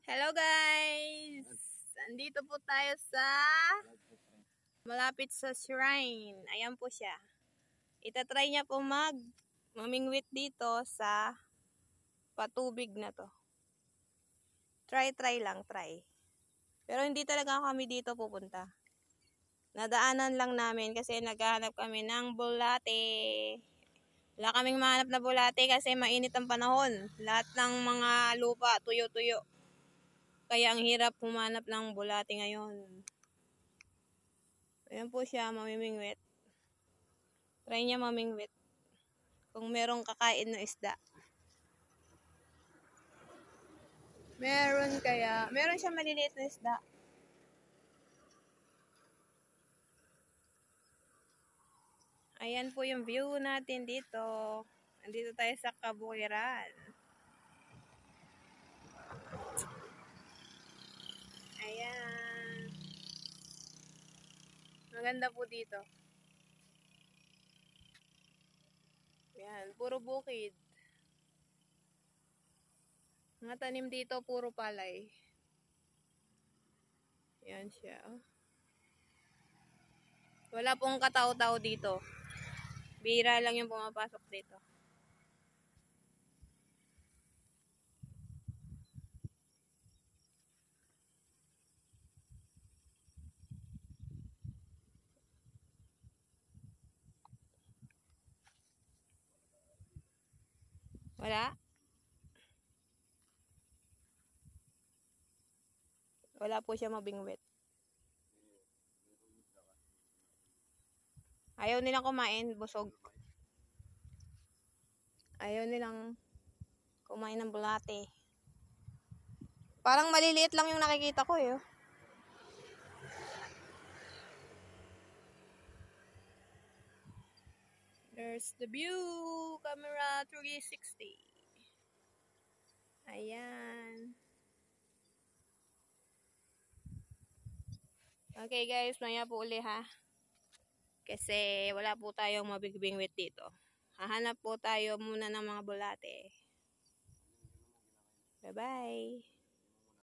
Hello guys! Andito po tayo sa malapit sa shrine. Ayan po siya. Itatry niya po mamingwit dito sa patubig na to. Try lang, try. Pero hindi talaga kami dito pupunta. Nadaanan lang namin kasi naghahanap kami ng bulate. Wala kaming mahanap na bulate kasi mainit ang panahon. Lahat ng mga lupa tuyo-tuyo. Kaya ang hirap humanap ng bulate ngayon. Ayan po siya, mamimingwit. Try niya mamingwit. Kung merong kakain na isda. Meron siya maliliit na isda. Ayan po yung view natin dito. Andito tayo sa Kabukiran. Ayan. Maganda po dito. Ayan, puro bukid. Mga tanim dito, puro palay. Ayan siya. Wala pong katao-tao dito. Bihira lang yung pumapasok dito. Wala? Wala po siya mabingwit. Ayaw nilang kumain, busog. Ayaw nilang kumain ng bulate. Parang maliliit lang yung nakikita ko eh. There's the view, camera 360. Ayan. Okay guys, maya po uli ha. Kasi wala po tayong mabigbingwit dito. Hahanap po tayo muna ng mga bulate. Bye-bye.